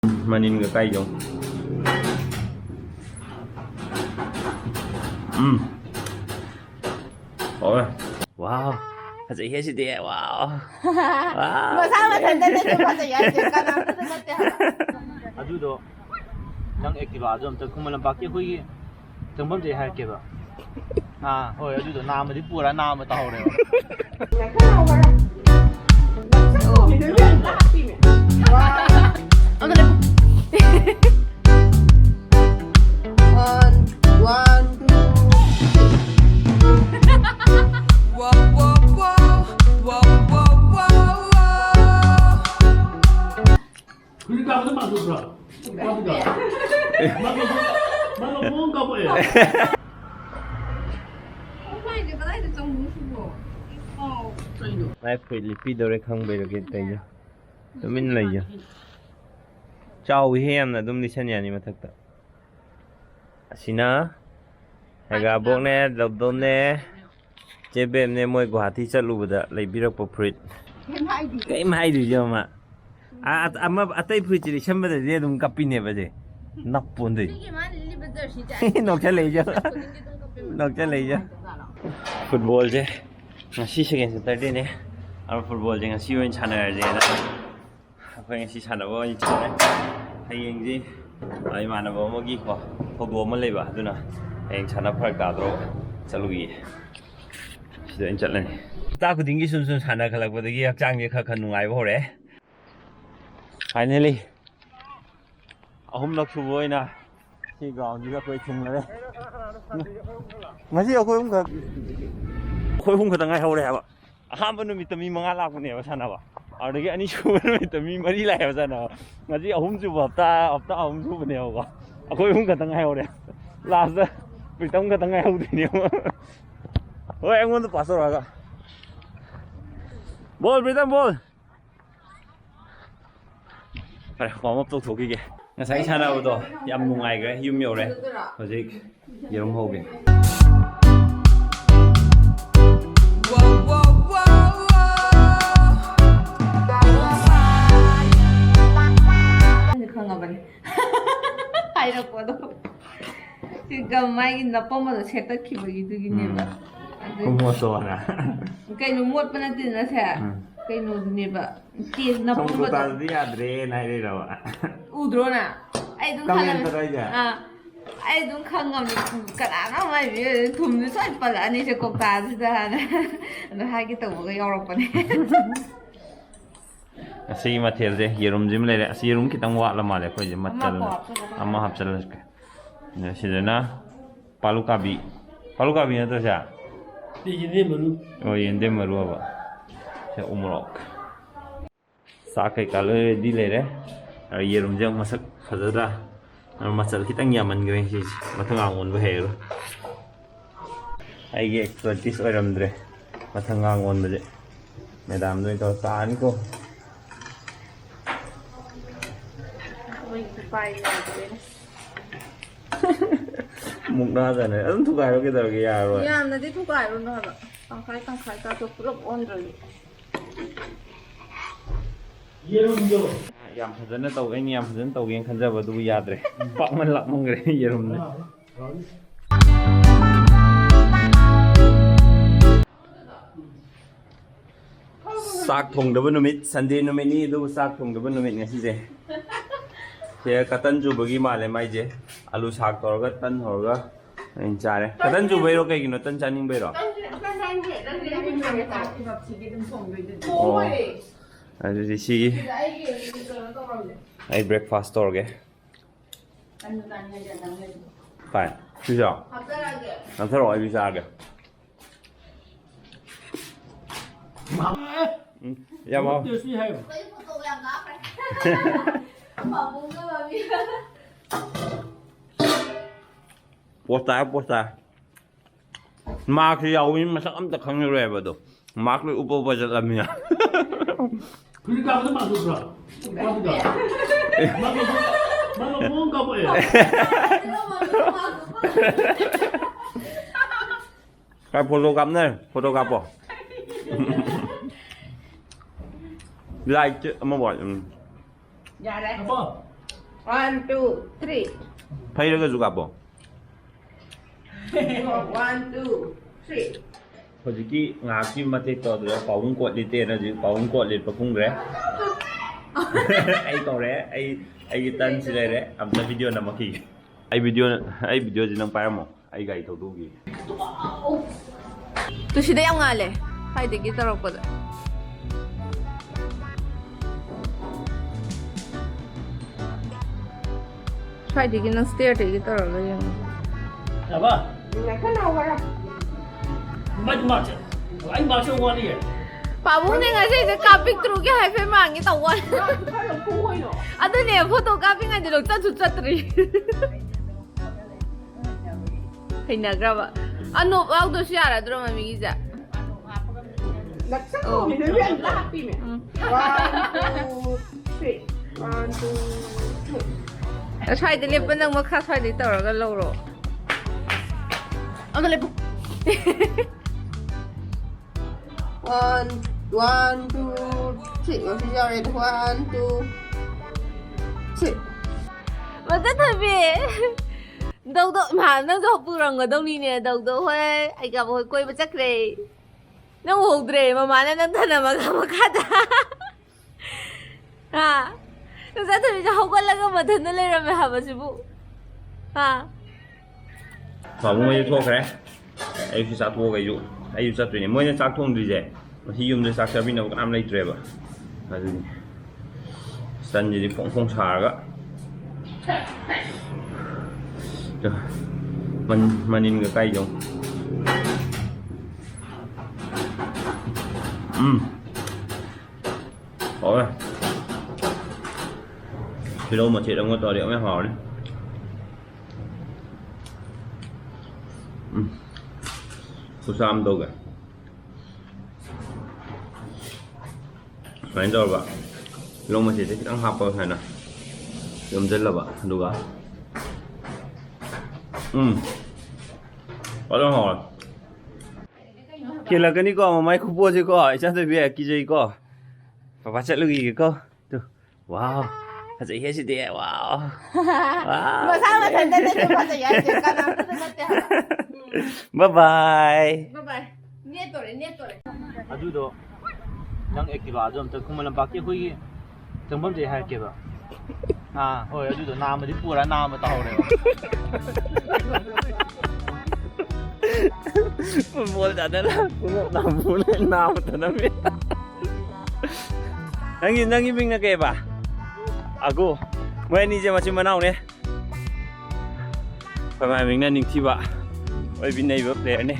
Manin cái cây dùng. Ôi, wow, thật sự hết gì wow. 뭐 사람을 된다는데 좀 와서 이야기할까 나 그런 것 때문에. 아주도 양 액기로 아주 엄청 그만한 밖에 거기 정범제 할게도 아, 아주도 나무지 뿌라 나무 따오래요. 그러니까 무슨 맛 없어. 맛 뭔가 보여. Này phải lipi đâu đấy không bây giờ cái tay giờ. Tụi mình lấy giờ. Chào quý em là tụi đi xem nhà này mà thật đó. Xin á. Hãy gặp bố nè, đọc đôn nè. Chế bềm nè môi quả thì chắc lũ đó lấy biết được bộ phrit. Cái mai đi chưa mà. Ama atay phrit chỉ xem bây giờ đúng cặp pin nè bây giờ. Nắp bún đi. Nọc chả lấy chưa. Nọc chả lấy chưa. Football chứ. Ngasi second Saturday ne. Our football je ngasi oin chana je na. Akhoi ngasi chana bo ni chana. Hayeng ji ai mana bo mo gi ko phodo ma lei ba aduna. Hayeng chana phar ka dro chalugi. Sida in chatlan. Ta ku dingi sun sun chana khalak ba gi hakchang ge kha kha nungai bo re. Finally. Ahum lak su boy na. Ki ground ji ga koi chung la re. Ngasi akhoi um ka khối hung khởi ngay hậu đấy ạ. Ham bên mình tầm mi mang lá cũng nè vào sana ba. Ở đây cái anh chú bên mình tầm mi mới đi lại vào sana. Ngay chỉ hung chú hợp ta hung chú bên nèo ba. Khối hung khởi ngay hậu đấy. Là giờ bị tông khởi ngay hậu thì nèo. Ôi em muốn pass rồi ạ. Ball Britain ball. Phải có một tốc độ kia. Ngay sáng sana vào đó. Yam nung ai cái yum nhiều đấy. Rồi gì? Giờ đồng hồ kìa. 하이라고도 지금 많이 나빠마도 세탁 기분이들이네봐. Kumosoana. Cái nó muộn bên này nó sẽ cái nó gì vậy? Tiền nó Không không có có. ta đi Drae này đây đâu ạ. Udrona. Ai đúng Comment khăn đây nhỉ? ai đúng khăn ngầm cả đá nó mày bị thùm nó xoay bật anh ấy sẽ cột tà ra nó hai cái tàu cái yau này. Asi material je yerum jim le asi yerum kitang wa la male ko je matal amma hapsal ka ne sidena palukabi na to sa Đi đi mà luôn. o yende maru ba se umrok sa kai ka le di le re yerum jang masak phajada masal kitang yaman ge si mathang angon ba he ro ai ge expertise oram dre mathang angon ba je madam noi to ta ni ko mục đa rồi này ấn thuốc cái cái đầu cái già rồi. 야, 나 내 두고 알고 나 봐. 깡칼 또 부럽 온들. 예름도. Yam phật nó tàu anh em phật tàu cái khăn ra vào tôi già rồi. Bọng mình lặng mong cái gì rồi. Sak thùng đó bên numit Sunday numit ni đâu sak thùng đó bên numit ngay gì thế catan chu bagi mà lại mai je alu sak tàu cái tan hồ cái anh cha đấy catan chu bây giờ cái gì nó tan chan ning bây giờ 아주 지시 아이 breakfast or게 fine 주죠 난 새로 어디 사게 야 뭐 Tiêu suy hay. 보다 막 야오인 마sak am tak hang re ba do 막 lu upo ba jala miya 그러니까 무슨 맛 없어. 맛 뭔가 보여. cái photocam này photocam bỏ like chứ mà bỏ Dạ đây. 아빠. 1 2 3 ꯐꯩꯔꯒꯁꯨ ꯀꯥꯞꯄꯣ 1 2 3 ꯍꯧꯖꯤꯛꯀꯤ ꯉꯥꯏꯍꯥꯛꯀꯤ ꯃꯇꯦꯛ ꯇꯧꯗ꯭ꯔꯦ ꯄꯥꯎꯡ code ꯂꯤꯇꯦꯅ ꯍꯧꯖꯤꯛ ꯄꯥꯎꯡ code ꯂꯤꯠꯄ ꯀꯨꯝꯈ꯭ꯔꯦ ꯑꯩ ꯀꯧꯔꯦ ꯑꯩꯒꯤ ꯇꯟꯁꯤ ꯂꯩꯔꯦ ꯑꯝꯇ ꯚꯤꯗꯤꯑꯣ ꯅꯝꯃꯛꯈꯤꯒꯦ ꯑꯩ ꯚꯤꯗꯤꯑꯣꯁꯤ ꯅꯪ ꯄꯥꯏꯔꯝꯃꯣ ꯑꯩ ꯒꯥꯔꯤ ꯊꯧꯗꯣꯛꯈꯤ ꯇꯨ ꯁꯤꯗ ꯌꯥꯝ ꯉꯥꯜꯂꯦ ꯁ꯭ꯋꯥꯏꯗꯒꯤ ꯇꯧꯔꯛꯄꯗ ꯁ꯭ꯋꯥꯏꯗꯒꯤ ꯅꯪ ꯁ꯭ꯇꯦꯌꯔꯗꯒꯤ ꯇꯧꯔꯒ ꯌꯦꯡꯉꯣ Apa? Baik macam. Lain macam orang ni. ꯄꯥꯕꯨꯡꯅꯦ ꯉꯁꯤꯁꯦ ꯀꯥꯞꯄꯤꯛꯇ꯭ꯔꯨꯒꯤ ꯍꯥꯏꯐꯦꯠ ꯃꯥꯡꯒꯦ ꯇꯧꯕ ꯑꯗꯨꯅꯦ ꯐꯣꯇꯣ ꯀꯥꯞꯄꯤꯉꯩꯗ ꯆꯠꯁꯨ ꯆꯠꯇ꯭ꯔꯤ ꯍꯩꯅꯈ꯭ꯔꯕ ꯑꯅꯣꯞ ꯌꯥꯎꯗ꯭ꯔꯁꯨ ꯌꯥꯔꯗ꯭ꯔꯣ ꯃꯃꯤꯒꯤꯁꯦ ꯁ꯭ꯋꯥꯏꯗ ꯂꯦꯞꯄ ꯅꯪ ꯃꯈꯥ ꯁ꯭ꯋꯥꯏꯗꯩ ꯇꯧꯔꯒ ꯂꯧꯔꯣ ꯑꯃ ꯂꯦꯞꯄꯨ 1 2 3 어디 잘해 1 2 3 맞아 타비 ꯗꯧꯗꯣ ꯃꯥ ꯅꯪꯁꯨ ꯄꯨꯔꯝꯒꯗꯧꯅꯤꯅꯦ ꯗꯧꯗꯣ ꯍꯣꯏ ꯑꯩꯒ ꯍꯣꯏ ꯀꯣꯏꯕ ꯆꯠꯈ꯭ꯔꯦ ꯅꯪ ꯎꯍꯧꯗ꯭ꯔꯦ ꯃꯃꯥꯅ ꯅꯪ ꯊꯅꯝꯃꯒ ꯃꯈꯥꯗ ꯍꯥ ꯅꯪ ꯆꯠꯊꯕꯤꯁꯦ ꯍꯧꯒꯠꯂꯒ ꯃꯊꯟꯇ ꯂꯩꯔꯝꯃꯦ ꯍꯥꯏꯕꯁꯤꯕꯨ ꯍꯥ ꯄꯥꯕꯨꯡ ꯍꯣꯏꯁꯨ ꯊꯣꯛꯈ꯭ꯔꯦ ꯑꯩꯁꯨ ꯆꯥꯊꯣꯛꯑꯒ ꯑꯩꯁꯨ ꯆꯠꯇꯣꯏꯅꯦ ꯃꯣꯏꯅ ꯆꯥꯛ ꯊꯣꯡꯗ꯭ꯔꯤꯁꯦ ꯉꯁꯤ ꯌꯨꯝꯗ ꯆꯥꯛ ꯆꯥꯕꯤꯅꯕ ꯀꯅꯥꯝ ꯂꯩꯇ꯭ꯔꯦꯕ ꯑꯗꯨꯅꯤ ꯆꯟꯁꯤꯗꯤ ꯐꯣꯡ ꯐꯣꯡ ꯁꯥꯔꯒ ꯃꯅꯤꯟꯒ ꯀꯥꯏꯖꯧ ꯍꯥꯎꯋꯦ ꯇꯤꯜꯍꯧ ꯃꯆꯦꯠ ꯑꯃꯒ ꯇꯧꯔꯗꯤ ꯌꯥꯝ ꯍꯥꯎꯔꯅꯤ ꯈꯨꯠꯁꯥ ꯑꯃ ꯇꯧꯒꯦ ꯁꯨꯃꯥꯏꯅ ꯇꯧꯔꯕ ꯇꯤꯜꯍꯧ ꯃꯆꯦꯠꯁꯦ ꯈꯤꯇꯪ ꯍꯥꯞꯄꯒ ꯁꯨꯃꯥꯏꯅ ꯌꯣꯝꯁꯤꯜꯂꯕ ꯑꯗꯨꯒ ꯐꯖꯅ ꯍꯥꯎꯔꯦ ꯀꯦꯜꯂꯛꯀꯅꯤꯀꯣ ꯃꯃꯥꯏ ꯈꯨꯄꯣꯠꯁꯤꯀꯣ ꯏꯆꯥꯊꯣꯏꯕꯤ ꯀꯤꯖꯩꯀꯣ ꯄꯄꯥ ꯆꯠꯂꯨꯈꯤꯒꯦꯀꯣ ꯇꯨ ꯋꯥꯎ ꯐꯖꯩꯍꯦ ꯁꯤꯗꯤ ꯋꯥꯎ ꯃꯁꯥ ꯃꯊꯟꯇꯅꯦ ꯐꯖꯩ ꯍꯥꯏꯁꯦ ꯀꯅꯥꯝꯇ ꯅꯠꯇꯦ ꯕꯥꯏ ꯕꯥꯏ ꯅꯦꯠꯇꯣꯔꯦ ꯑꯗꯨꯗꯣ ꯅꯪ ꯑꯦꯛꯇꯤꯚꯥꯗꯣ ꯑꯝꯇ ꯈꯨꯃꯟ ꯂꯝꯄꯥꯛꯀꯤ ꯑꯩꯈꯣꯏꯒꯤ ꯆꯪꯐꯝꯁꯦ ꯍꯥꯏꯔꯛꯀꯦꯕ ꯍꯣꯏ ꯑꯗꯨꯗꯣ ꯅꯥꯝꯃꯗꯤ ꯄꯨꯔꯥ ꯅꯥꯝꯃ ꯇꯥꯍꯧꯔꯦꯕ ꯐꯨꯠꯕꯣꯜ ꯆꯥꯗꯅ ꯅꯥꯝꯕꯨꯅ ꯅꯥꯝꯃ ꯊꯅꯝꯃꯤ ꯅꯪꯒꯤ ꯃꯤꯡꯅ ꯀꯩꯕ ꯑꯒꯨ ꯃꯣꯏ ꯑꯅꯤꯁꯦ ꯃꯆꯤꯟ ꯃꯅꯥꯎꯅꯦ ꯑꯩꯈꯣꯏ ꯃꯥꯏ ꯃꯤꯡꯅ ꯅꯤꯡꯊꯤꯕ ꯑꯣꯏꯕꯤꯅꯩꯕ ꯄ꯭ꯂꯦꯌꯔꯅꯦ